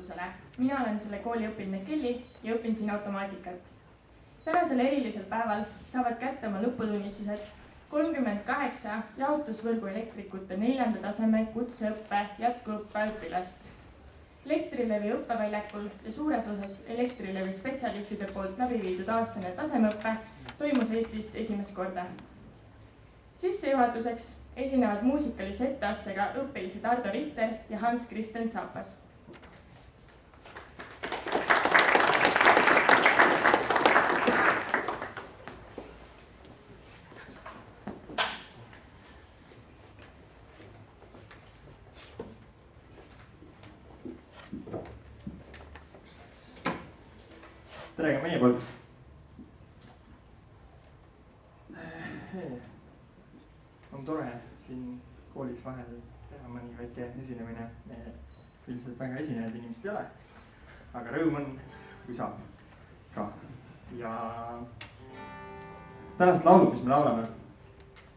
jutusele. Mina olen selle kooli õpilane Kelly ja õpin siin automaatikat. Tänasel erilisel päeval saavad kätte oma lõputunnistused 38 jaotusvõrgu elektrikute 4. taseme kutseõppe jätkuõppe õpilast. Elektrilevi õppeväljakul ja suures osas Elektrilevi spetsialistide poolt läbi viidud aastane tasemeõppe toimus Eestist esimest korda. Sissejuhatuseks esinevad muusikalise etteastega õpilised Ardo Richter ja Hans-Kristen Saapas. Tere ka meie poolt. On tore siin koolis vahel teha mõni väike esinemine. Me üldiselt väga esinejad inimesed ei ole, aga rõõm on, kui saab ka. Ja tänast laulud, mis me laulame,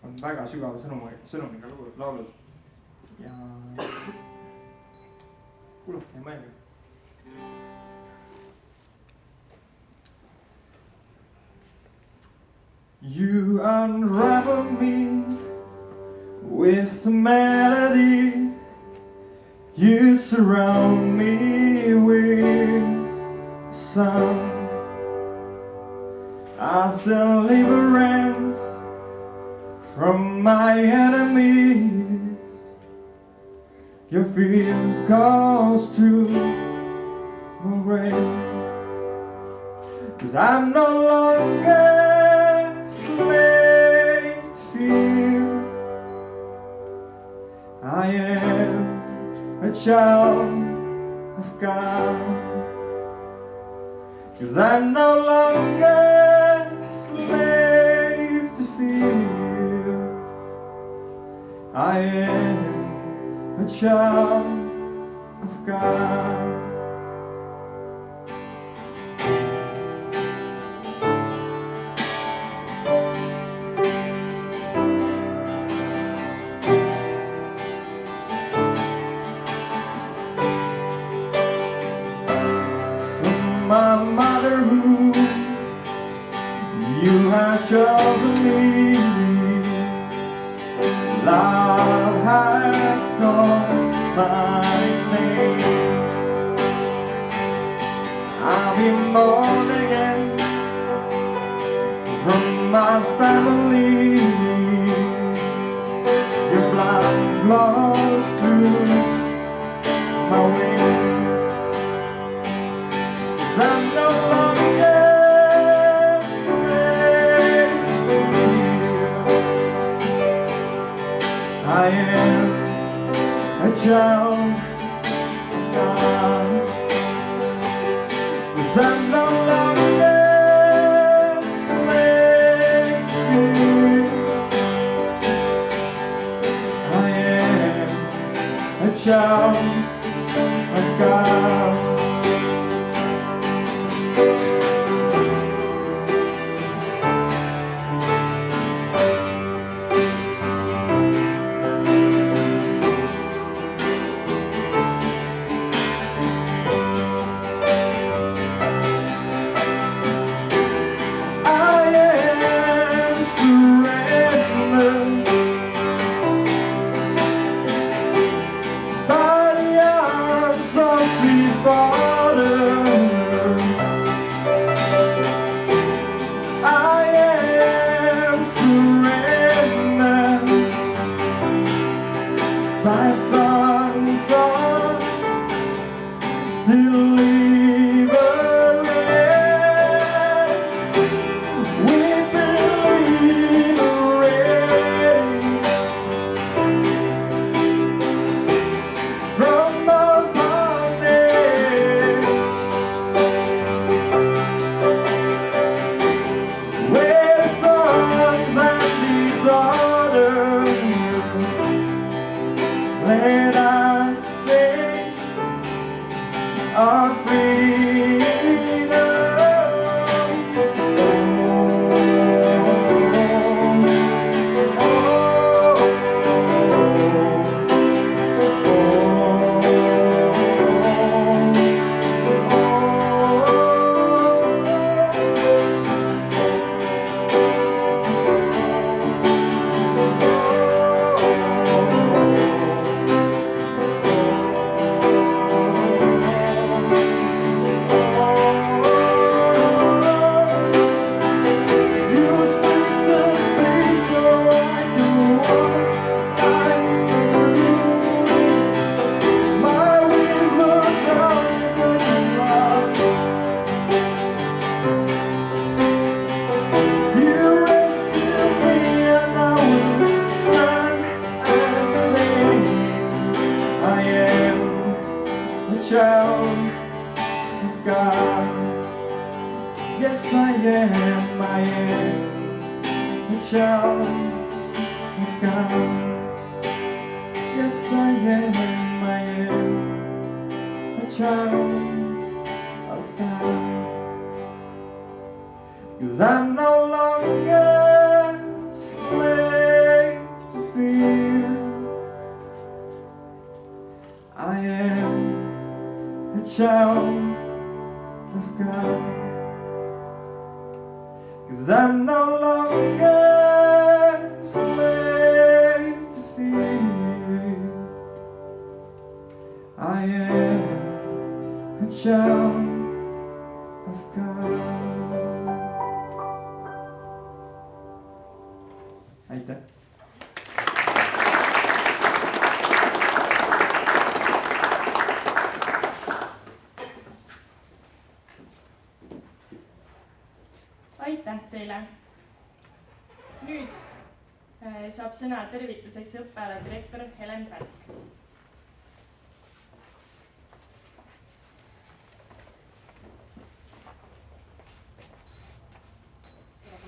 on väga sügava sõnumiga laulud. Ja kuulake ja mõelge. You unravel me with a melody. You surround me with sun. As deliverance from my enemies, your fear goes through my brain. 'Cause I'm no longer slave to fear. I am a child of God. 'Cause I'm no longer slave to fear. I am a child of God. My motherhood, you have chosen me. Love has called my name. I've been born again from my family. Your blood flows through my wings. I'm no longer slave to fear. I am a child of God. 'Cause I'm no longer slave to fear. I am a child of God. Body God. Yes, I am a child of God. Yes, I am a child of God. 'Cause I'm no longer slave to fear. I am a child of God. 'Cause I'm no longer slave to fear. I am a child of God. aitäh! Aitäh teile! Nüüd saab sõna tervituseks õppeala direktor Helen Pärk.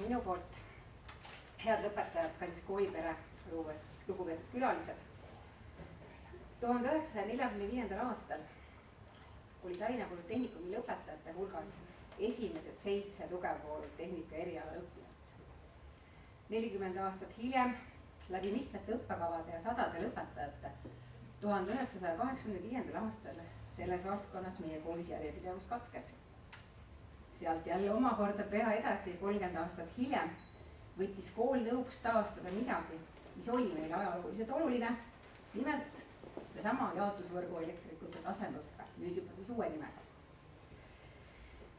Minu poolt head lõpetajad, kallis koolipere, lugupeetud külalised. 1945. aastal oli Tallinna Polütehnikumi lõpetajate hulgas esimesed 7 tugevkooli tehnika eriala õppijat. 40 aastat hiljem, läbi mitmete õppekavade ja sadade lõpetajate, 1985. aastal selles valdkonnas meie koolis järjepidevus katkes. Sealt jälle omakorda pea edasi 30 aastat hiljem võttis kool nõuks taastada midagi, mis oli meile ajalooliselt oluline, nimelt seesama jaotusvõrgu elektrikute tasemeõppe, nüüd juba siis uue nimega.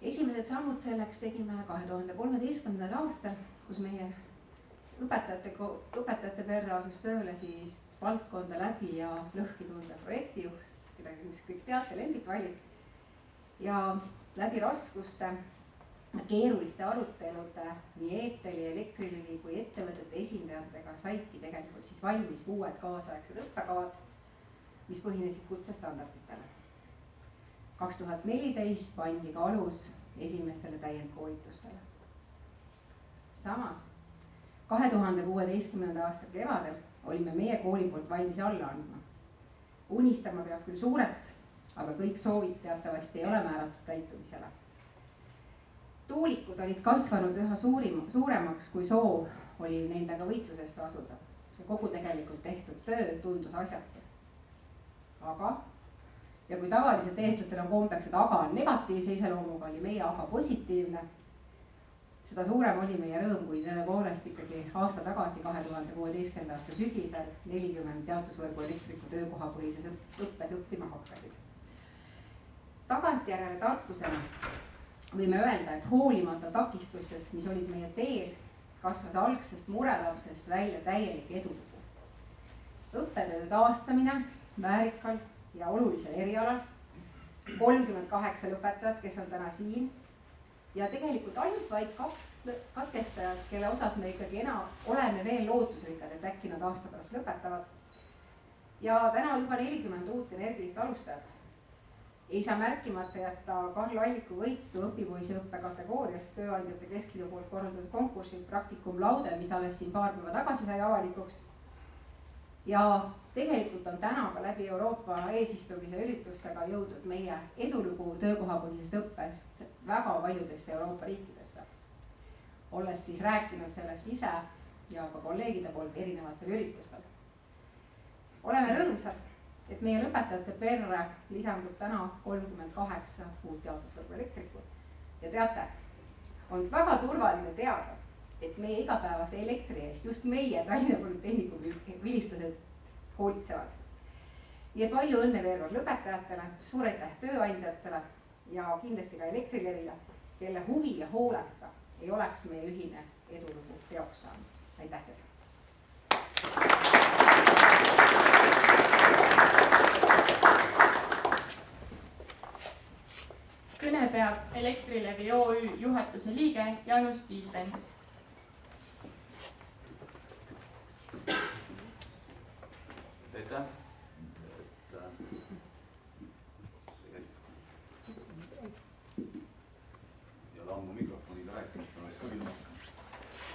Esimesed sammud selleks tegime 2013. aastal, kus meie õpetajate perre asus tööle siis valdkonda läbi ja lõhki tundev projektijuht, keda kõik teate, Lembit Vallik. Ja läbi raskuste, keeruliste arutelude nii EETEL-i, Elektrilevi kui ettevõtete esindajatega saidki tegelikult siis valmis uued kaasaegsed õppekavad, mis põhinesid kutsestandarditele. 2014 pandi ka alus esimestele täiendkoolitustele. Samas 2016. aasta kevadel olime meie kooli poolt valmis alla andma. Unistama peab küll suurelt, aga kõik soovid teatavasti ei ole määratud täitumisele. Tuulikud olid kasvanud üha suuremaks, kui soov oli nendega võitlusesse asuda. Ja kogu tegelikult tehtud töö tundus asjatu. Aga, ja kui tavaliselt eestlastel on kombeks, et aga on negatiivse iseloomuga, oli meie aga positiivne. Seda suurem oli meie rõõm, kui tõepoolest ikkagi aasta tagasi 2016. aasta sügisel 40 jaotusvõrgu elektriku töökohapõhises õppes õppima hakkasid. Tagantjärele tarkusena võime öelda, et hoolimata takistustest, mis olid meie teel, kasvas algsest murelapsest välja täielik edulugu. Õppetööde taastamine väärikal ja olulisel erialal, 38 lõpetajat, kes on täna siin, ja tegelikult ainult vaid 2 katkestajad, kelle osas me ikkagi oleme veel lootusrikkad, et äkki nad aasta pärast lõpetavad. Ja täna juba 40 uut energilist alustajat. Ei saa märkimata jätta Karl Alliku võitu õpipoisi õppe kategoorias tööandjate keskliidu poolt korraldatud konkursil Praktikum Laude, mis alles siin paar päeva tagasi sai avalikuks. Ja tegelikult on täna ka läbi Euroopa eesistumise üritustega jõudnud meie edulugu töökohapõhisest õppest väga paljudesse Euroopa riikidesse. Olles siis rääkinud sellest ise ja ka kolleegide poolt erinevatel üritustel. Oleme rõõmsad, et meie lõpetajate perre lisandub täna 38 uut jaotusvõrgu elektrikut. Ja teate, on väga turvaline teada, et meie igapäevase elektri eest just meie Tallinna Polütehnikumi vilistlased hoolitsevad. Ja palju õnne veel kord lõpetajatele, suur aitäh tööandjatele ja kindlasti ka Elektrilevile, kelle huvi ja hooleta ei oleks meie ühine edulugu teoks saanud. Aitäh teile! Kõne peab Elektrilevi OÜ juhatuse liige Janus Tiisvend. Aitäh! oleks sobinud.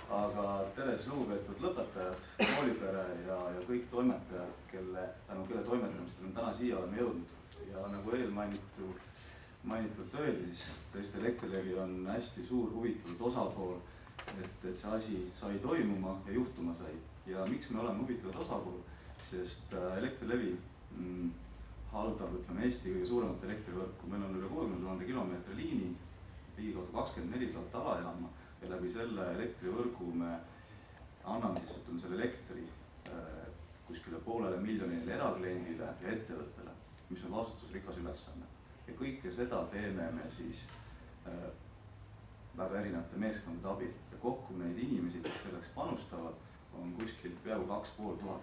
Aga tere siis lugupeetud lõpetajad, koolipere ja kõik toimetajad, tänu kelle toimetamistel me täna siia oleme jõudnud. Ja nagu mainitult öeldi, siis tõesti Elektrilevi on hästi suur huvitatud osapool, et see asi sai toimuma ja juhtuma sai. Ja miks me oleme huvitatud osapool? Sest Elektrilevi haldab, Eesti kõige suuremat elektrivõrku. Meil on üle 60 000 kilomeetri liini, ligikaudu 24 000 alajaama ja läbi selle elektrivõrgu me anname selle elektri kuskile 500 000 erakliendile ja ettevõttele, mis on vastutusrikas ülesanne. Ja kõike seda teeme me siis väga erinevate meeskondade abil. Ja kokku neid inimesi, kes selleks panustavad, on kuskil peaaegu 2500.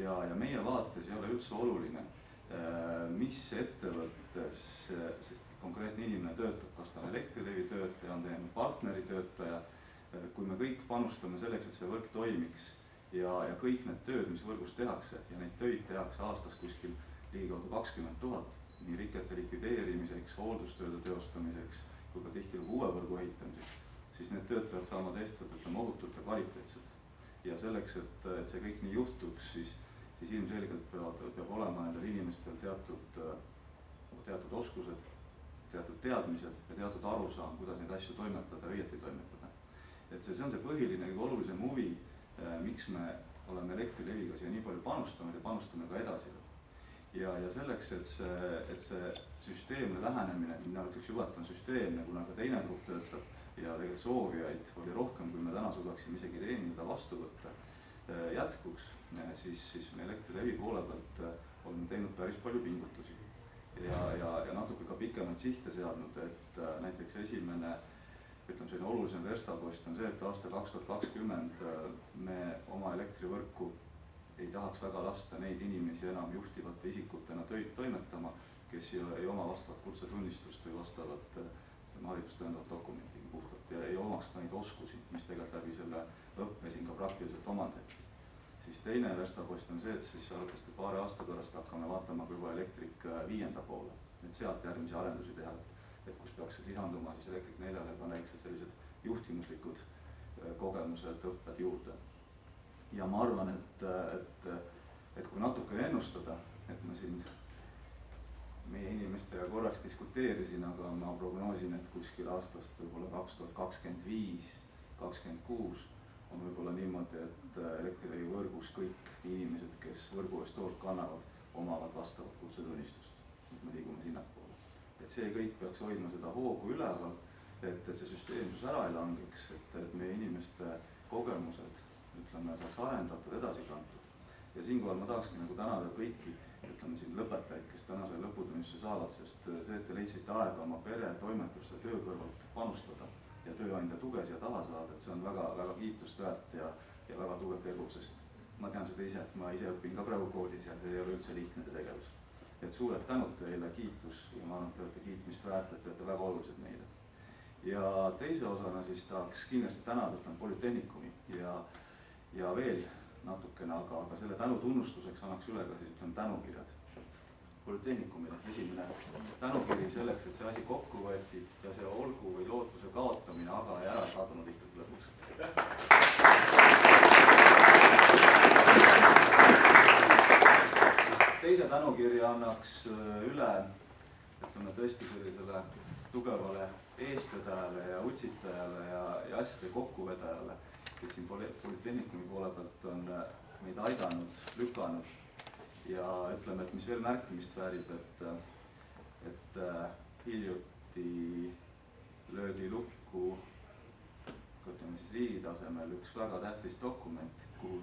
Ja meie vaates ei ole üldse oluline, mis ettevõttes konkreetne inimene töötab, kas ta on Elektrilevi töötaja, on teine partneri töötaja. Kui me kõik panustame selleks, et see võrk toimiks ja kõik need tööd, mis võrgus tehakse ja neid töid tehakse aastas kuskil ligikaudu 20 000, nii rikete likvideerimiseks, hooldustööde teostamiseks kui ka tihti uue võrgu ehitamiseks, siis need tööd peavad saama tehtud ohutult ja kvaliteetselt. Ja selleks, et see kõik nii juhtuks, siis ilmselgelt peab olema nendel inimestel teatud oskused, teatud teadmised ja teatud arusaam, kuidas neid asju toimetada ja õieti toimetada. Et see on see põhiline ja olulisem huvi, miks me oleme Elektrileviga siia nii palju panustanud ja panustame ka edasi. Ja selleks, et see süsteemne lähenemine, mina ütleks juba, et on süsteemne, kuna ka teine grupp töötab ja tegelikult soovijaid oli rohkem, kui me täna suudaksime isegi teenindada vastu võtta, jätkuks, siis me Elektrilevi poole pealt oleme teinud päris palju pingutusi ja natuke ka pikemaid sihte seadnud, et näiteks esimene selline olulisem verstapost on see, et aasta 2020 me oma elektrivõrku ei tahaks väga lasta neid inimesi enam juhtivate isikutena toimetama, kes ei oma vastavat kutsetunnistust või vastavat haridust tõendavat dokumenti puhtalt ja ei omaks ka neid oskusi, mis tegelikult läbi selle õppe siin ka praktiliselt omandati. Siis teine verstapost on see, et siis arvatavasti paari aasta pärast hakkame vaatama juba Elektrik 5. poole, et sealt järgmisi arendusi teha, et kus peaks lisanduma siis Elektrik 4-le ka näiksed sellised juhtimuslikud kogemused, õpped juurde. Ja ma arvan, et kui natuke ennustada, et ma siin meie inimestega korraks diskuteerisin, aga ma prognoosin, et kuskil aastast võib-olla 2025, 2026 on võib-olla niimoodi, et Elektrilevi võrgus kõik inimesed, kes võrgu eest hoolt kannavad, omavad vastavat kutsetunnistust. Me liigume sinnapoole. Et see kõik peaks hoidma seda hoogu üleval, et see süsteemsus ära ei langeks, et meie inimeste kogemused saaks arendatud, edasi kantud. Ja siinkohal ma tahakski tänada kõiki siin lõpetajaid, kes tänase lõputunnistuse saavad, sest see, et te leidsite aega oma pere, toimetuste, töö kõrvalt panustada ja tööandja tuge siia taha saada, et see on väga kiitust väärt ja väga tugev tegu, sest ma tean seda ise, et ma ise õpin ka praegu koolis ja ei ole üldse lihtne see tegevus. Et suured tänud teile, kiitus ja ma arvan, et te olete kiitmist väärt, et te olete väga olulised meile. Ja teise osana siis tahaks kindlasti tänada Polütehnikumi ja veel natukene, aga selle tänu tunnustuseks annaks üle ka siis tänukirjad. Polütehnikumile esimene tänukiri selleks, et see asi kokku võeti ja see olgu või lootuse kaotamine, aga ei ära kadunud ikkagi lõpuks. Teise tänukirja annaks üle tõesti sellisele tugevale eestvedajale ja utsitajale ja asjade kokkuvedajale, kes siin Polütehnikumi poole pealt on meid aidanud, lükanud ja ütleme, et mis veel märkimist väärib, et hiljuti löödi lukku riigi tasemel üks väga tähtis dokument, kuhu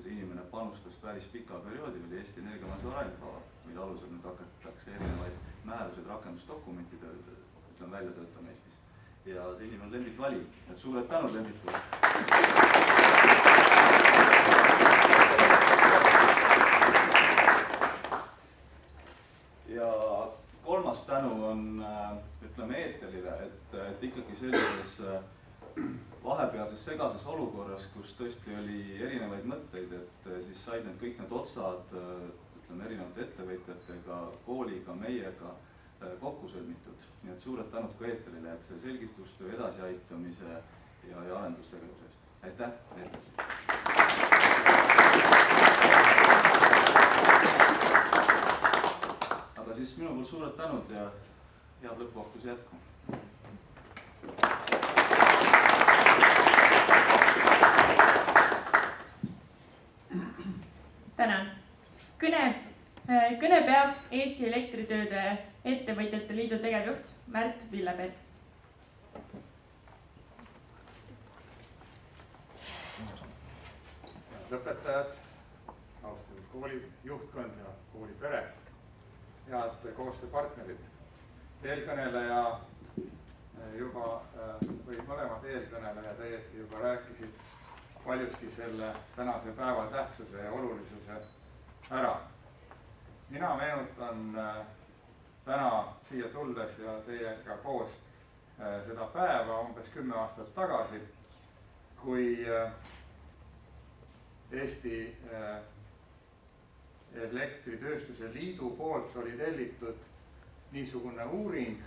see inimene panustas päris pika perioodi, oli Eesti Energiamajanduse arengukava, mille alusel nüüd hakatakse erinevaid määruseid rakendusdokumentide välja töötama Eestis. Ja see inimene on Lembit Vali, et suured tänud Lembitule. Ja kolmas tänu on, Eetelile, et ikkagi sellises vahepealses segases olukorras, kus tõesti oli erinevaid mõtteid, et siis said kõik need otsad erinevate ettevõtjatega, kooliga, meiega kokku sõlmitud. Nii et suured tänud ka Eetelile, et see selgitustöö, edasiaitamise ja arendustegevuse eest. Aitäh! Aga siis minu poolt suured tänud ja head lõpuvahtuse jätku! Tänan! Kõne peab Eesti Elektritööde Ettevõtjate Liidu tegevjuht Märt Villepell. Lõpetajad, austatud kooli juhtkond ja kooli pere, head koostööpartnerid. Eelkõneleja juba, või mõlemad eelkõnelejad õieti juba rääkisid paljuski selle tänase päeva tähtsuse ja olulisuse ära. Mina meenutan täna siia tulles ja teiega koos seda päeva umbes 10 aastat tagasi, kui Eesti Elektritööstuse Liidu poolt oli tellitud niisugune uuring,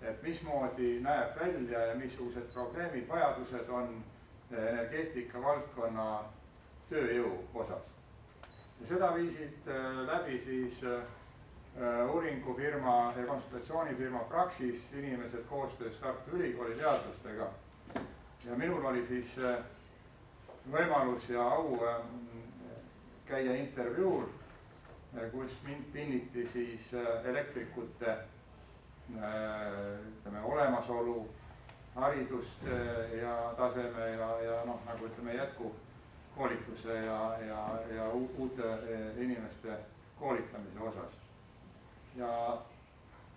et mismoodi näeb välja ja missugused probleemid, vajadused on energeetika valdkonna tööjõu osas. Ja seda viisid läbi siis uuringufirma ja konsultatsioonifirma Praxis inimesed koostöös Tartu Ülikooli teadlastega. Ja minul oli siis võimalus ja au käia intervjuul, kus mind pinniti siis elektrikute olemasolu, haridust ja taseme ja nagu ütleme jätkukoolituse ja uute inimeste koolitamise osas. Ja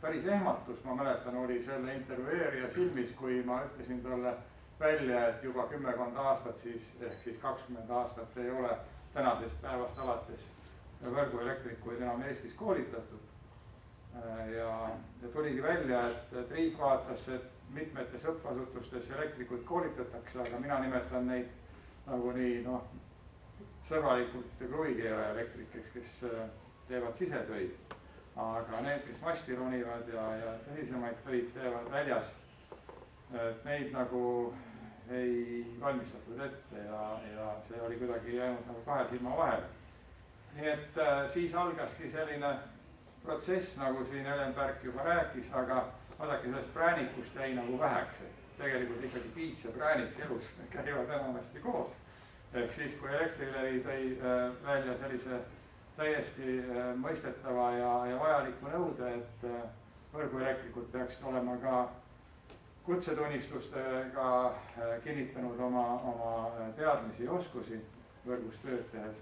päris ehmatus, ma mäletan, oli selle intervjueerija silmis, kui ma ütlesin talle välja, et juba 10 aastat ehk siis 20 aastat ei ole tänasest päevast alates võrguelektrikuid enam Eestis koolitatud. Ja tuligi välja, et riik vaatas, et mitmetes õppeasutustes elektrikuid koolitatakse, aga mina nimetan neid nagu nii sõbralikult kruvikeele elektrikeks, kes teevad sisetöid. Aga need, kes masti ronivad ja tõsisemaid töid teevad väljas, neid nagu ei valmistatud ette ja see oli kuidagi jäänud nagu 2 silma vahele. Nii et siis algaski selline protsess, nagu siin Ellenberg juba rääkis, aga vaadake, sellest präänikust jäi nagu väheks. Tegelikult ikkagi piits ja präänik elus käivad enamasti koos. Ehk siis, kui Elektrilevi tõi välja sellise täiesti mõistetava ja vajaliku nõude, et võrguelektrikud peaksid olema ka kutsetunnistustega kinnitanud oma teadmisi ja oskusi võrgus tööd tehes.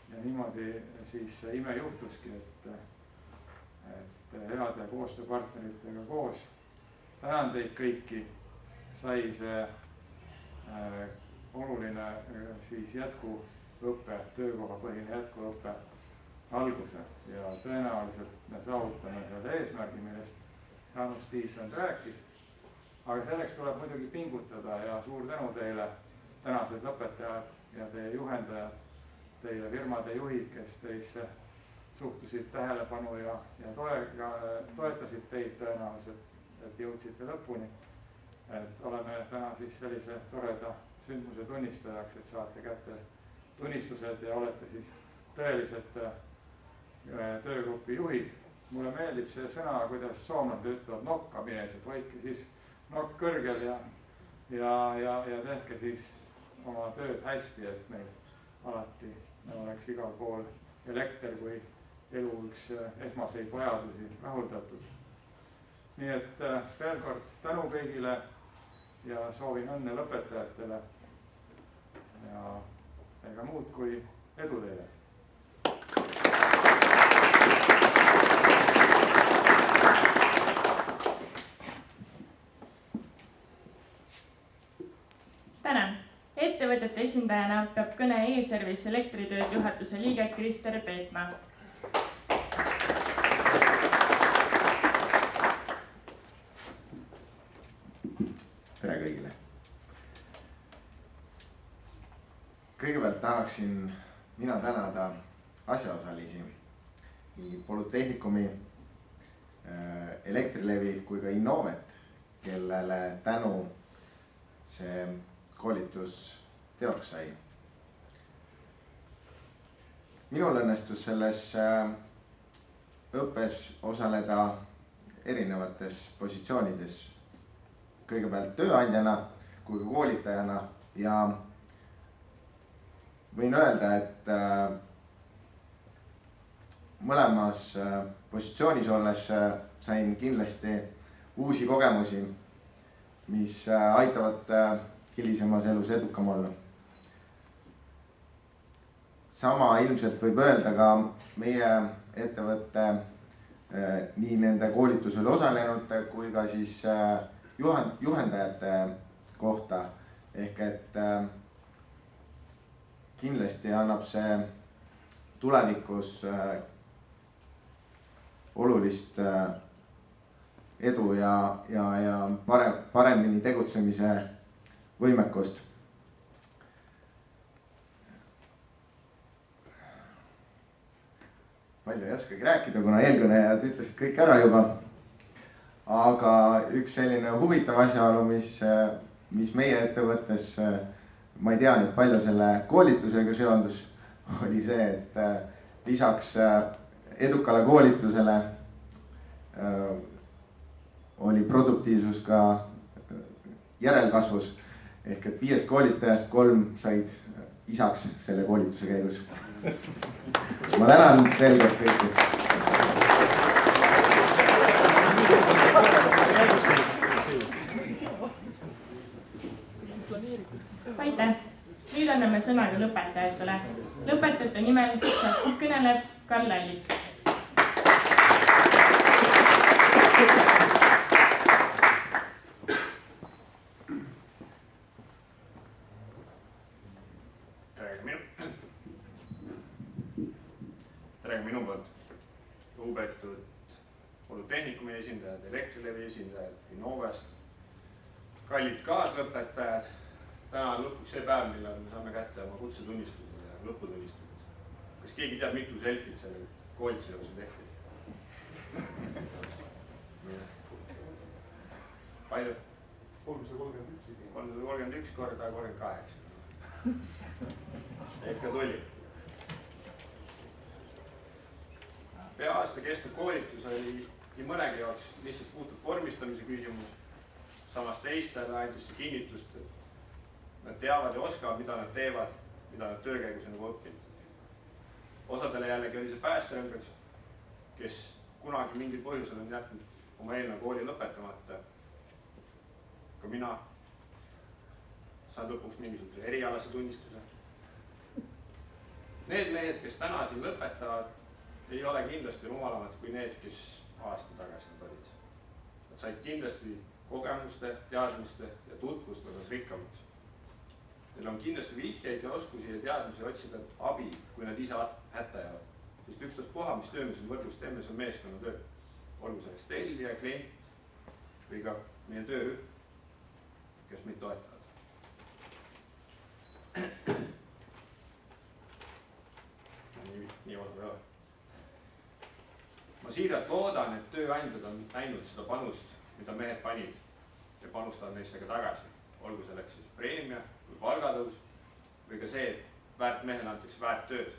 Ja niimoodi siis ime juhtuski, et heade koostööpartneritega koos, tänan teid kõiki, sai see oluline siis jätkuõppe, töökohapõhine jätkuõppe alguse ja tõenäoliselt me saavutame selle eesmärgi, millest Jaanus Tiisvend rääkis. Aga selleks tuleb muidugi pingutada ja suur tänu teile, tänased õpetajad ja teie juhendajad, teie firmade juhid, kes teisse suhtusid tähelepanu ja toetasid teid tõenäoliselt, et jõudsite lõpuni. Et oleme täna siis sellise toreda sündmuse tunnistajaks, et saate kätte tunnistused ja olete siis tõelised töögrupi juhid. Mulle meeldib see sõna, kuidas soomlased ütlevad nokkamies, et hoidke siis nokk kõrgel ja tehke siis oma tööd hästi, et meil alati oleks igal pool elekter kui elu üks esmaseid vajadusi rahuldatud. Nii et veel kord tänu kõigile ja soovin õnne lõpetajatele ja ega muud kui edu teile. Tänan! Ettevõtete esindajana peab kõne E-Service Elektritööd juhatuse liige Krister Peetmaa. Tere kõigile! Kõigepealt tahaksin mina tänada asjaosalisi, nii Polütehnikumi, Elektrilevi kui ka Innovet, kellele tänu see koolitus teoks sai. Minul õnnestus selles õppes osaleda erinevates positsioonides, kõigepealt tööandjana kui ka koolitajana ja võin öelda, et mõlemas positsioonis olles sain kindlasti uusi kogemusi, mis aitavad hilisemas elus edukam olla. Sama ilmselt võib öelda ka meie ettevõtte nii nende koolitusel osalenute kui ka siis juhendajate kohta. Ehk et kindlasti annab see tulevikus olulist edu ja paremini tegutsemise võimekust. Palju ei oskagi rääkida, kuna eelkõnejad ütlesid kõik ära juba. Aga üks selline huvitav asjaolu, mis meie ettevõttes, ma ei tea nüüd palju selle koolitusega seondus, oli see, et lisaks edukale koolitusele oli produktiivsus ka järelkasvus. Ehk et 5 koolitajast 3 said isaks selle koolituse käigus. Ma tänan veel kord kõiki. Aitäh! Nüüd anname sõna ka lõpetajatele. Lõpetajate nimel kõneleb Karl Allik. Tere minu poolt. Lugupeetud Polütehnikumi esindajad, Elektrilevi esindajad, Innovast, kallid kaaslõpetajad. Täna on lõpuks see päev, millal me saame kätte oma kutsetunnistused ja lõputunnistused. Kas keegi teab, mitu selfit selle koolituse jooksul tehti? Palju? 331 korda 38. Ikka tuli. Pea aasta kestnud koolitus oli nii mõnegi jaoks lihtsalt puhtalt vormistamise küsimus. Samas teistele andis see kinnitust, et nad teavad ja oskavad, mida nad teevad, mida nad töö käigus on õppinud. Osadele jällegi oli see päästerõngaks, kes kunagi mingil põhjusel on jätnud oma eelmine kooli lõpetamata. Ka mina saan lõpuks mingisuguse erialase tunnistuse. Need mehed, kes täna siin lõpetavad, ei ole kindlasti rumalamad kui need, kes aasta tagasi nad olid. Nad said kindlasti kogemuste, teadmiste ja tutvuste osas rikkamaks. Neil on kindlasti vihjeid ja oskusi ja teadmisi otsida abi, kui nad ise hätta jäävad. Sest ükstaspuha, mis töö me siin võrdlus teeme, see on meeskonnatöö. Olgu selleks tellija, klient või ka meie töörühm, kes meid toetavad. Nii osa ei ole. Ma siiralt loodan, et tööandjad on näinud seda panust, mida mehed panid ja panustavad neisse ka tagasi. Olgu selleks siis preemia või palgatõus või ka see, et väärt mehele antakse väärt tööd.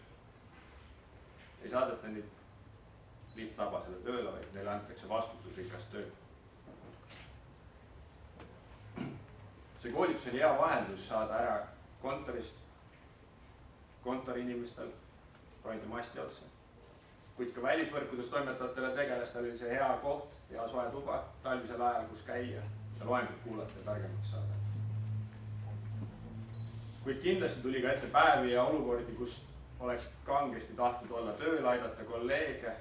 Ei saadeta neid lihtlabasele tööle, vaid neile antakse vastutusrikast tööd. See koolitus oli hea vahendus saada ära kontorist, kontoriinimestel, hoida masti otsa. Kuid ka välisvõrkudes toimetajatele tegelastele oli see hea koht, hea soe tuba talvisel ajal, kus käia ja loengut kuulata ja targemaks saada. Kuid kindlasti tuli ka ette päevi ja olukordi, kus oleks kangesti tahtnud olla tööl, aidata kolleege.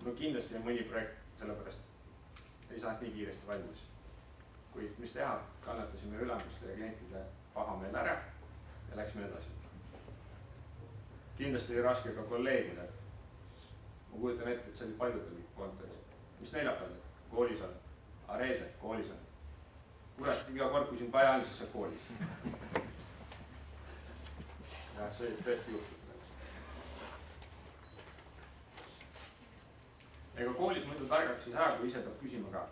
No kindlasti on mõni projekt, sellepärast ei saanud nii kiiresti valmis. Kuid mis teha, kannatasime ülemuste ja klientide pahameel ära ja läksime edasi. Kindlasti oli raske ka kolleegidel. Ma kujutan ette, et see oli paljudel kontoris. Mis neljapäev, koolis on? Reedel, koolis on. Kurat, iga kord, kui siin vaja on, siis saab koolis. Ja see tõesti juhtub. Ega koolis muidu targaks ei saa, kui ise peab küsima ka.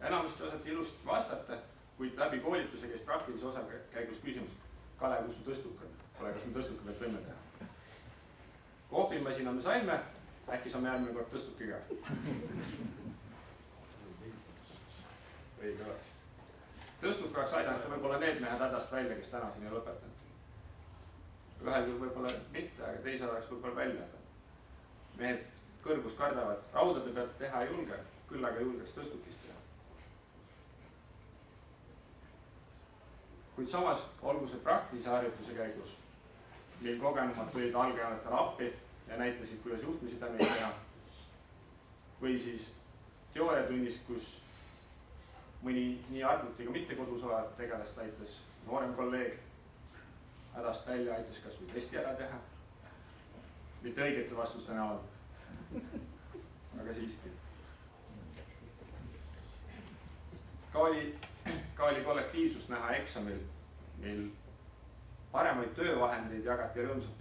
enamasti osati ilusasti vastata, kuid läbi koolituse käis praktilise osa käigus küsimus, Kalev, kus su tõstukad? Kole, kas me tõstukaga võime teha? Kohvimasina me saime, äkki saame järgmine kord tõstukiga. Õige oleks. Tõstuka oleks aidanud võib-olla need mehed hädast välja, kes täna siin ei lõpetanud. Ühel küll võib-olla mitte, aga teisel oleks võib-olla välja. Mehed kõrgus kardavad, raudade pealt teha ei julge, küll aga julgeks tõstukist teha. Kuid samas olgu see praktilise harjutuse käigus, mil kogenumad tulid algajatele appi ja näitasid, kuidas juhtmisidemeid teha. Või siis teooriatunnis, kus mõni nii arvutiga mitte kodus olev tegelast aitas noorem kolleeg hädast välja, aitas kas või testi ära teha. Mitte õigete vastuste näol, aga siiski. Ka oli kollektiivsust näha eksamil, mil paremaid töövahendeid jagati rõõmsalt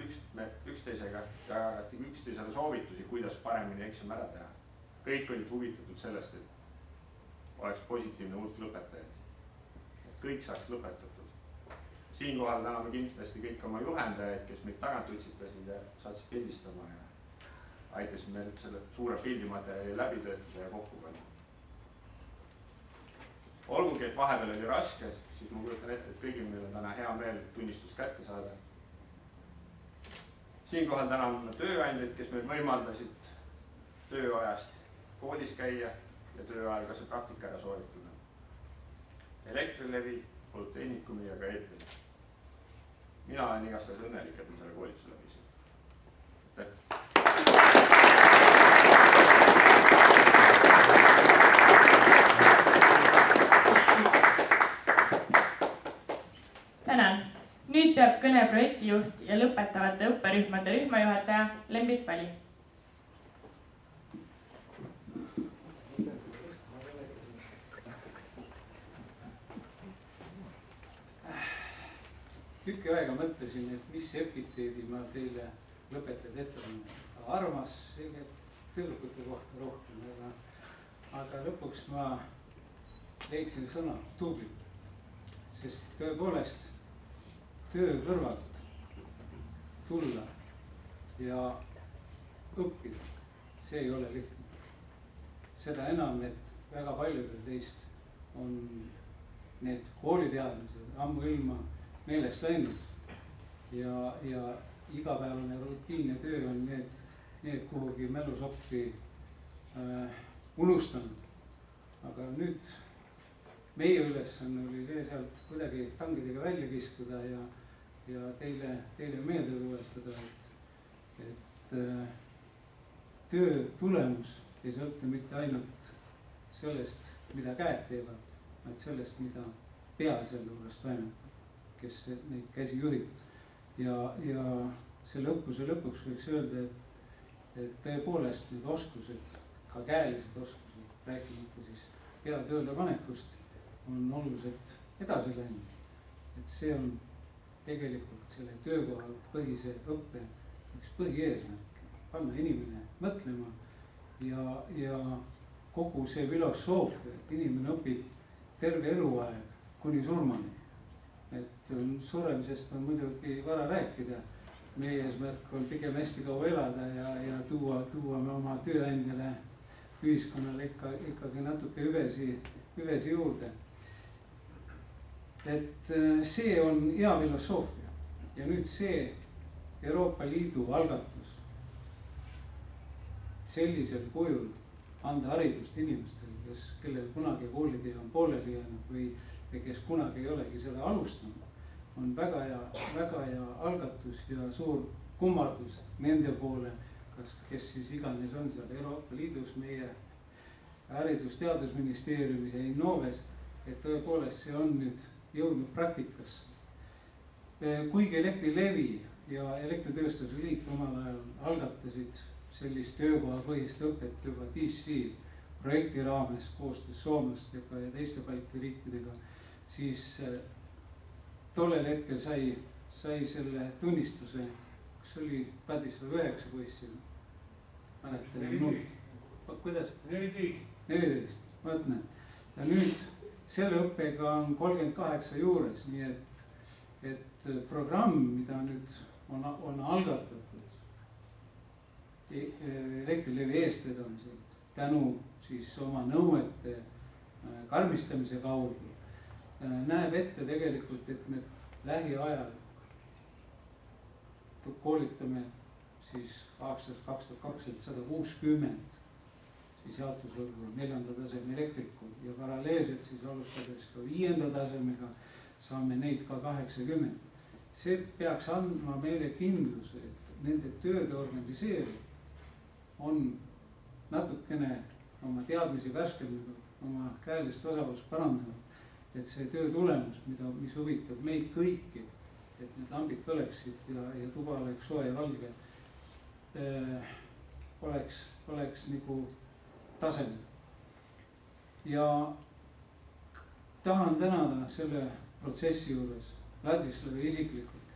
üksteisega ja jagati üksteisele soovitusi, kuidas paremini eksam ära teha. Kõik olid huvitatud sellest, et oleks positiivne hulk lõpetajaid. Et kõik saaks lõpetatud. Siinkohal täname kindlasti kõik oma juhendajaid, kes meid tagant utsitasid ja saatsid pildistama ja aitasid meil selle suure pildimaterjali läbi töötada ja kokku panna. Olgugi, et vahepeal oli raske, siis ma kujutan ette, et kõigil meil on täna hea meel tunnistus kätte saada. Siinkohal täname tööandjaid, kes meil võimaldasid tööajast koolis käia ja tööajal ka see praktika ära sooritada. Elektrilevi, Polütehnikumi ja ka EETEL. Mina olen igastahes õnnelik, et ma selle koolituse läbisin. Tänan. Nüüd peab kõne projektijuht ja lõpetavate õpperühmade rühmajuhataja Lembit Vali. Tükki aega mõtlesin, et mis epiteedi ma teile lõpetajad ette olen. Armas, tüdrukute kohta rohkem, aga lõpuks ma leidsin sõna tubli. Sest tõepoolest töö kõrvalt tulla ja õppida, see ei ole lihtne. Seda enam, et väga paljudel teist on need kooliteadmised ammu ilma meelest läinud ja igapäevane rutiinne töö on need kuhugi mälusoppi unustanud. Aga nüüd meie ülesanne oli see sealt kuidagi tangidega välja kiskuda ja teile meelde tuletada, et töö tulemus ei sõltu mitte ainult sellest, mida käed teevad, vaid sellest, mida pea selle juures toimetab, kes neid käsi juhib. Ja selle õppuse lõpuks võiks öelda, et tõepoolest need oskused, ka käelised oskused, rääkimata siis pea tööle panekust, on oluliselt edasi läinud. Et see on tegelikult selle töökoha põhise õppe üks põhieesmärk, panna inimene mõtlema ja kogu see filosoofia, et inimene õpib terve eluaeg kuni surmani. Et suremisest on muidugi vara rääkida. Meie eesmärk on pigem hästi kaua elada ja tuua me oma tööandjale, ühiskonnale ikkagi natuke hüvesi juurde. Et see on hea filosoofia ja nüüd see Euroopa Liidu algatus sellisel kujul anda haridust inimestele, kellel kunagi koolitee on pooleli jäänud või kes kunagi ei olegi seda alustanud, on väga hea algatus ja suur kummardus nende poole, kes siis iganes on seal Euroopa Liidus, meie Haridus-Teadusministeeriumis ja Innoves, et tõepoolest see on nüüd jõudnud praktikas. Kuigi Elektrilevi ja Elektritööstuse Liit omal ajal algatasid sellist töökohapõhist õpet juba DC projekti raames koostöös soomlastega ja teiste Balti riikidega, siis tollel hetkel sai selle tunnistuse, kas oli Padisva 9 poissi? Mäletan, kuidas? 14. Mõtlen. ja nüüd selle õppega on 38 juures, nii et programm, mida nüüd on algatatud Elektrilevi eestvedamisel tänu siis oma nõuete karmistamise kaudu, näeb ette tegelikult, et me lähiajal koolitame siis aastas 2020 160 siis jaotusvõrgu 4. taseme elektriku ja paralleelselt siis alustades ka 5. tasemega saame neid ka 80. See peaks andma meile kindluse, et nende tööde organiseerijad on natukene oma teadmisi värskendanud, oma käelist osavust parandanud, et see töö tulemus, mis huvitab meid kõiki, et need lambid põleksid ja tuba oleks soe ja valge, oleks nagu tasemel. Ja tahan tänada selle protsessi juures Ladislavi isiklikult,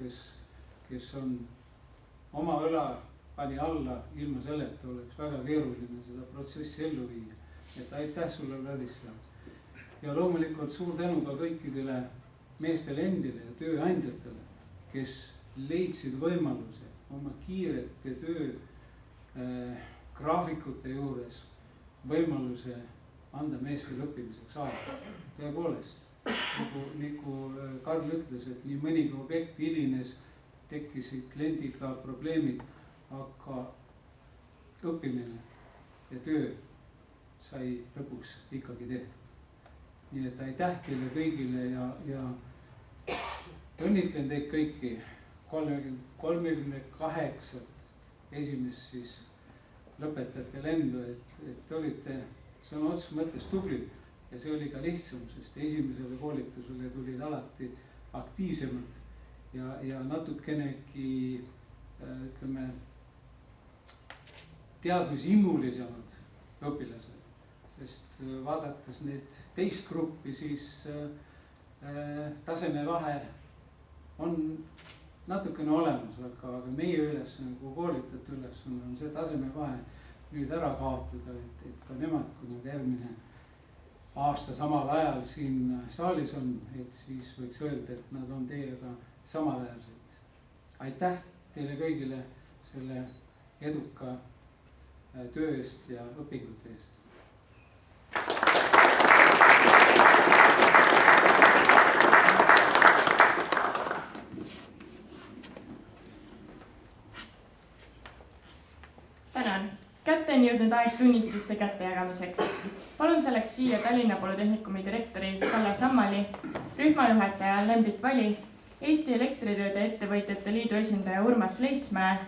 kes on oma õla pani alla, ilma selleta oleks väga keeruline seda protsessi ellu viia. Et aitäh sulle, Ladislav. Ja loomulikult suur tänu ka kõikidele meestele endile ja tööandjatele, kes leidsid võimaluse oma kiirete graafikute juures võimaluse anda meestele õppimiseks aega. Tõepoolest, nagu Karl ütles, et nii mõnigi objekt hilines, tekkisid kliendiga probleemid, aga õppimine ja töö sai lõpuks ikkagi tehtud. Nii et aitäh teile kõigile ja õnnitlen teid kõiki 38 esimest siis lõpetajate lendu, et olite sõna otseses mõttes tublid ja see oli ka lihtsam, sest esimesele koolitusele tulid alati aktiivsemad ja natukenegi ütleme teadmisimulisemad õpilased, sest vaadates need teist gruppi, siis tasemevahe on natukene olemas, aga meie ülesanne, kui koolitajate ülesanne on see tasemevahe nüüd ära kaotada, et ka nemad, kui nad järgmine aasta samal ajal siin saalis on, et siis võiks öelda, et nad on teiega samaväärsed. Aitäh teile kõigile selle eduka töö eest ja õpingute eest. Tänan. Kätte on jõudnud aeg tunnistuste kättejagamiseks. Palun selleks siia Tallinna Polütehnikumi direktori Kalle Sammali, rühmajuhataja Lembit Vali, Eesti Elektritööde Ettevõtjate Liidu esindaja Urmas Leitmäe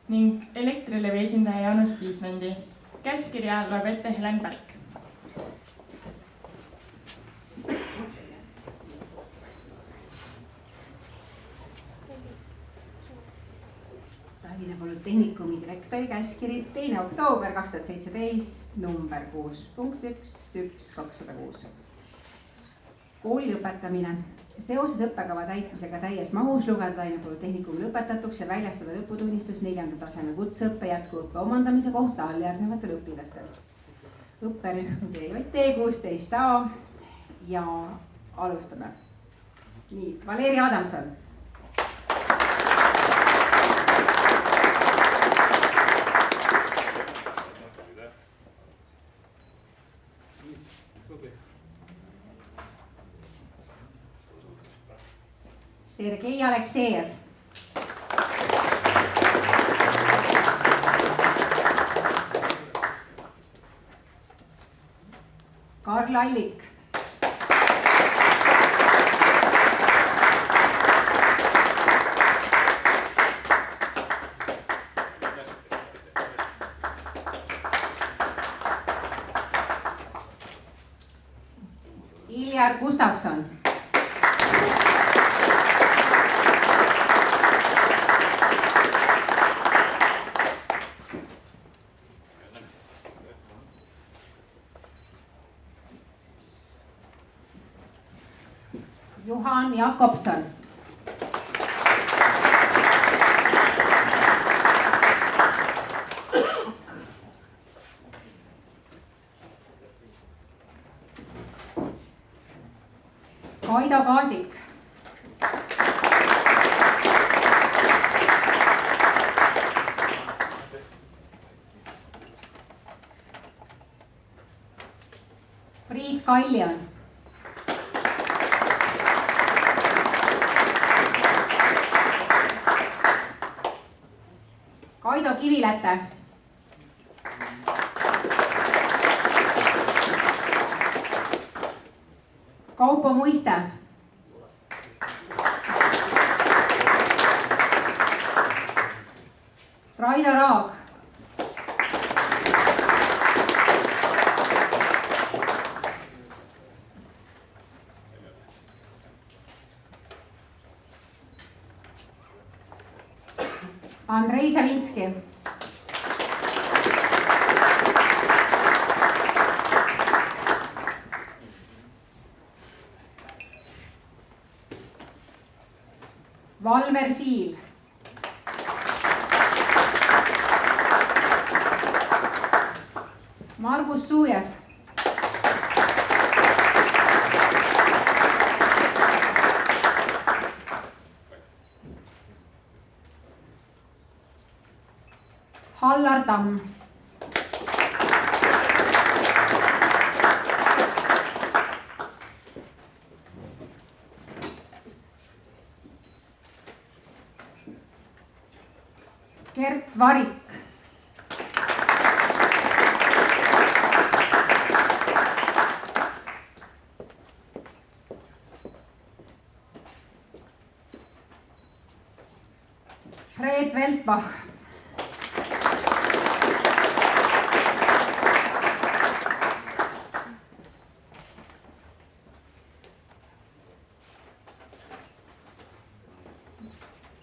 ning Elektrilevi esindaja Jaanus Tiisvendi. Käskirja loeb ette Helen Pärk. Tallinna Polütehnikumi direktori käskiri 2. oktoober 2017, number 6.1.1206. Kooli lõpetamine. Seoses õppekava täitmisega täies mahus lugeda Tallinna Polütehnikumi lõpetatuks ja väljastada lõputunnistus 4. taseme kutseõppe jätkuõppe omandamise kohta alljärgnevatel õpilastel. Õpperühm DJT 16A ja alustame. Nii, Valeri Adamson. Sergei Aleksejev. Karl Allik. Iljar Gustavson. Johan Jakobson. Kaido Kaasik. Priit Kaljon. Kaido Kiviläte. Kaupo Muiste. Raido Raag. Andrei Savinski. Valver Siil. Margus Suujev. Hallar Tamm. Gert Varik. Fred Veltbach.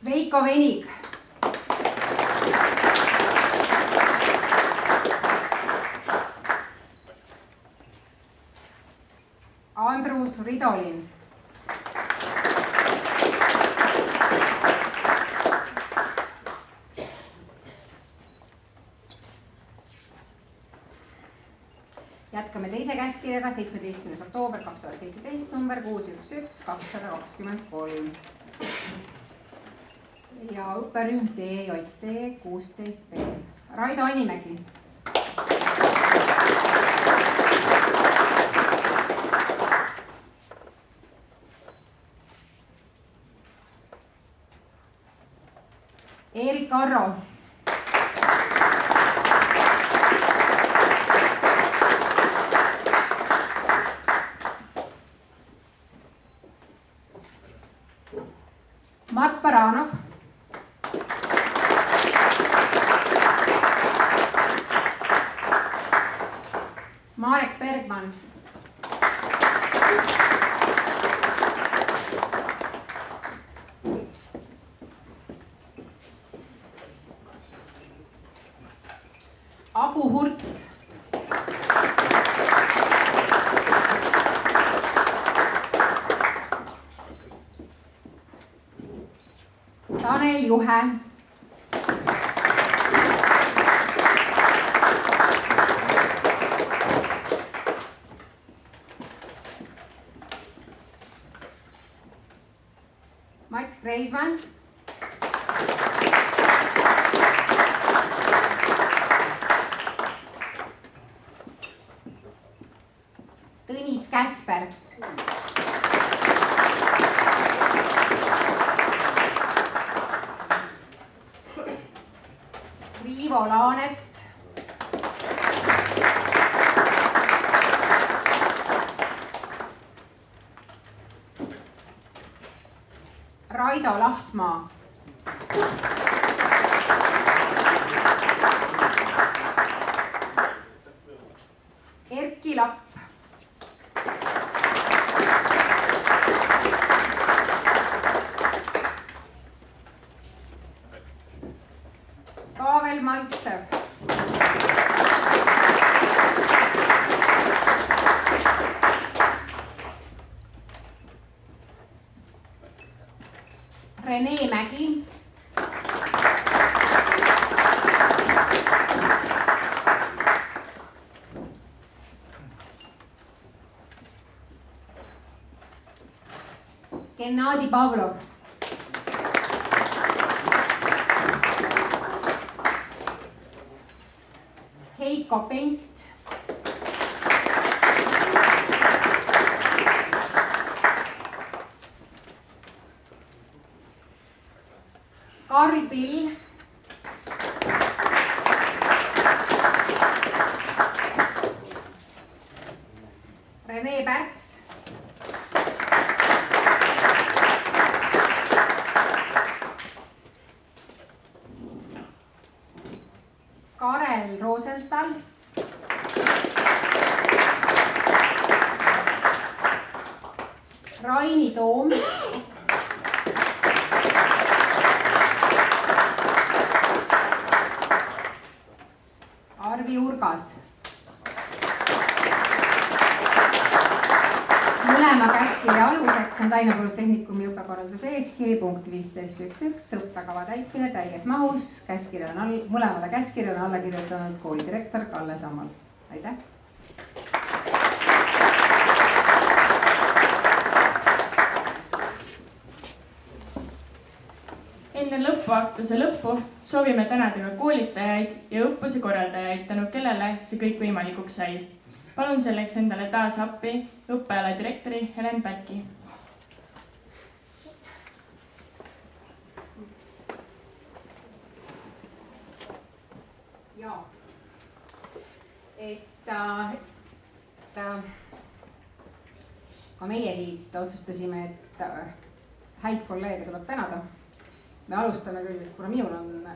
Veiko Venig. Andrus Ridolin. Jätkame teise käskkirjaga 17. oktoober 2017 number 611 223 ja õpperühm DJT 16B. Raido Animägi. Eerik Arro. Mart Baranov. Marek Bergman. Agu Hurt. Tanel Juhe. Mats Kreismann. Tõnis Käsper. Riivo Laanet. Raido Lahtmaa. Erki Lapp. Pavel Maltsev. Rene Mägi. Gennadi Pavlov. Heiko Pent. Karl Pill. Rene Pärts. Karel Rosenthal. Raini Toom. Arvi Urgas. Mõlema käskkirja aluseks on Tallinna Polütehnikumi õppekorralduse eeskiri punkt 15.1.1 õppekava täitmine täies mahus. Mõlemale käskkirjale alla kirjutanud koolidirektor Kalle Sammal. Aitäh! Enne lõpuaktuse lõppu soovime tänada ka koolitajaid ja õppuse korraldajaid, tänu kellele see kõik võimalikuks sai. Palun selleks endale taas appi õppeala direktori Helen Päki. Jaa, ka meie siit otsustasime, et häid kolleege tuleb tänada. Me alustame küll, kuna minul on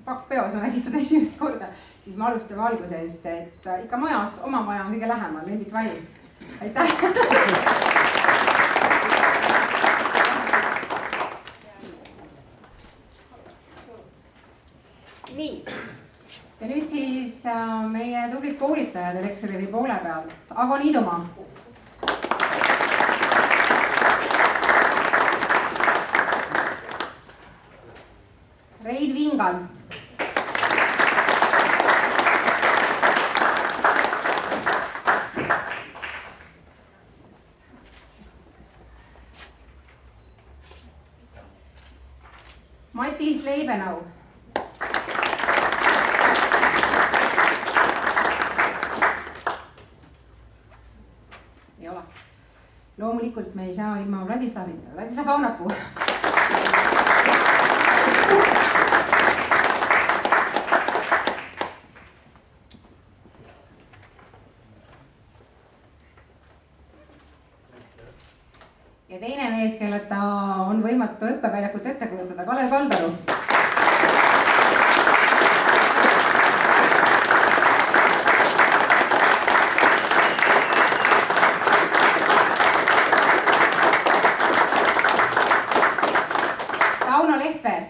pakk peos, ma nägin seda esimest korda, siis me alustame algusest, et ikka majas, oma maja on kõige lähemal, Lembit Valli. Aitäh! Nii, ja nüüd siis meie tublid koolitajad Elektrilevi poole pealt. Ago Niidumaa. Rein Vingal. Matis Leibenau. Ei ole. Loomulikult me ei saa ilma Vladislavita. Vladislav Aunapuu. Ja teine mees, kelleta on võimatu õppeväljakut ette kujutada, Kalev Kaldaru. Tauno Lehtveer.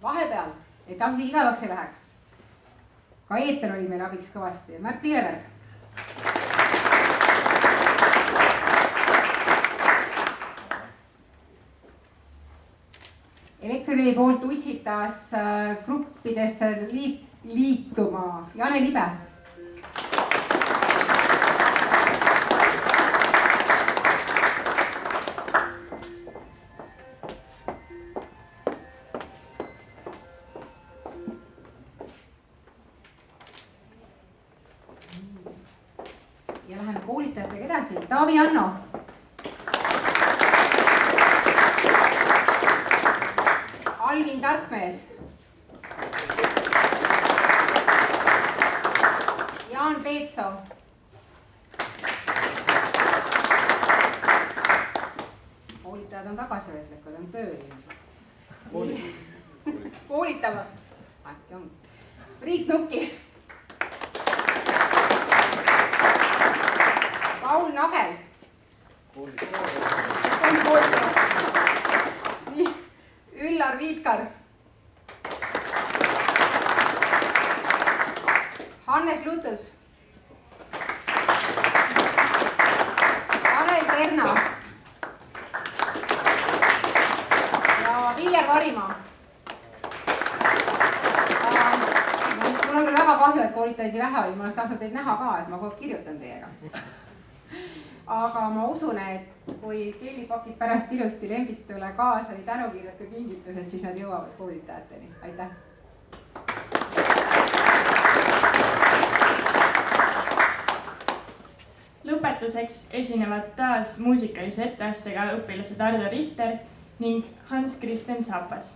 Vahepeal, et asi igavaks ei läheks. Ka eeter oli meil abiks kõvasti. Märt Viileberg. Elektrilevi poolt utsitas gruppidesse liituma Jane Libe. Ja läheme koolitajatega edasi. Taavi Anno. Alvin Tarkmees. Jaan Peetso. Koolitajad on tagasihoidlikud, on tööl ilmselt. Koolitamas. Äkki on. Priit Nukki. Paul Nagel. Üllar Viitkar. Hannes Lutus. Tanel Terna. Viljar Varimaa. Mul on küll väga kahju, kahju, et koolitajaid nii vähe oli, ma oleks tahtnud teid näha ka, et ma kogu aeg kirjutan teiega. Aga ma usun, et kui Kelly pakib pärast ilusti Lembitule kaasa nii tänukirjad kui kingitused, siis nad jõuavad koolitajateni. Aitäh! Lõpetuseks esinevad taas muusikalise etteastega õpilased Ardo Richter ning Hans-Kristen Saapas.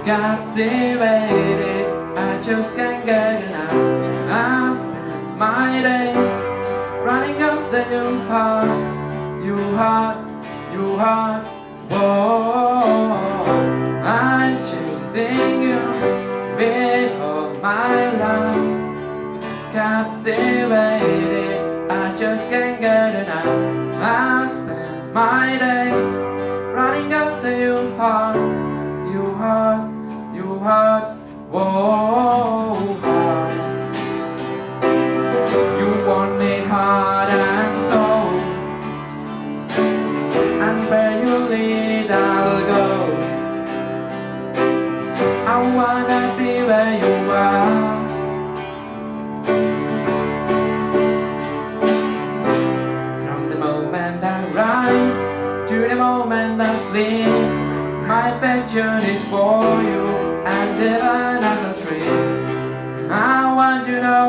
Captivated, I just can't get enough. I spend my days running after your heart, your heart, your heart. Whoa, I'm chasing you with all my love. Captivated, I just can't get enough. I spend my days running after your heart, your heart. Your heart, whoa, heart. You want me heart and soul, and where you lead I'll go. I wanna be where you are. From the moment I rise to the moment I sleep, my affection is for you, and even as a tree. I want you to know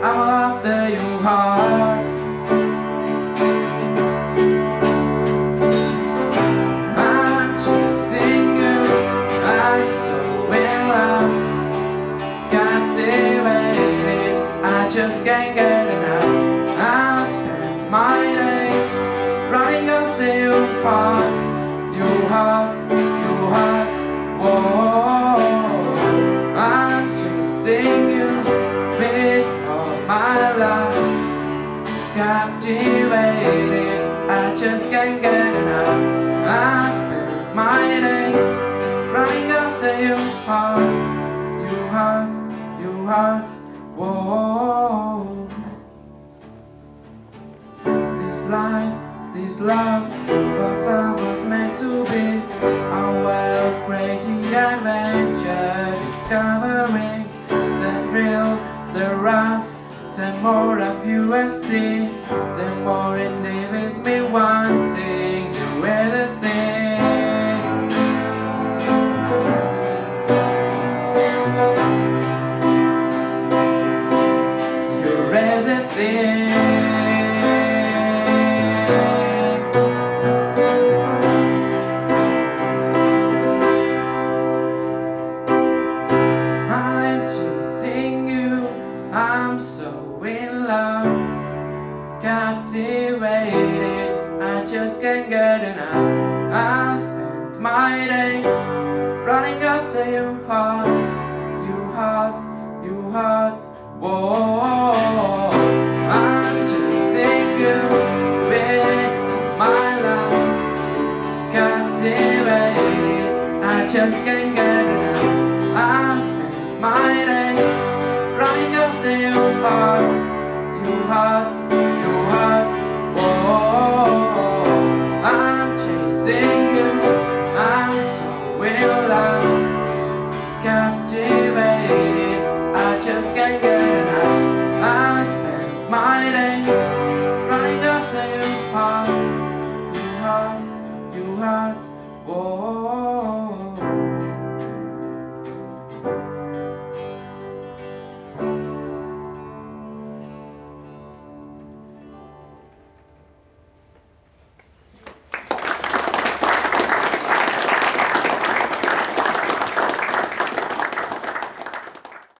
I'm after your heart. I'm chasing you, I'm so in love. Captivated, I just can't get enough. I'll spend my days running after your heart. Your heart, your heart, whoa. I'm chasing you with all my love. Captivated, I just can't get enough. I spend my days running after your heart, your heart, your heart, whoa. This life, this love, was always meant to be a wild, crazy adventure, discovering the thrill, the rush. The more of you I see, the more it leaves me wanting you everything. You're everything. Captivated, I just can't get enough. I spend my days running after you, heart, you heart, you heart. Whoa, I'm chasing you with my love, captivated. I just can't get enough. I spend my days running after you, heart, you heart, you heart. Whoa, I'm chasing you, I'm so in love, captivated. I just can't get enough. I spend my days running after you, heart, you heart, you heart. Whoa.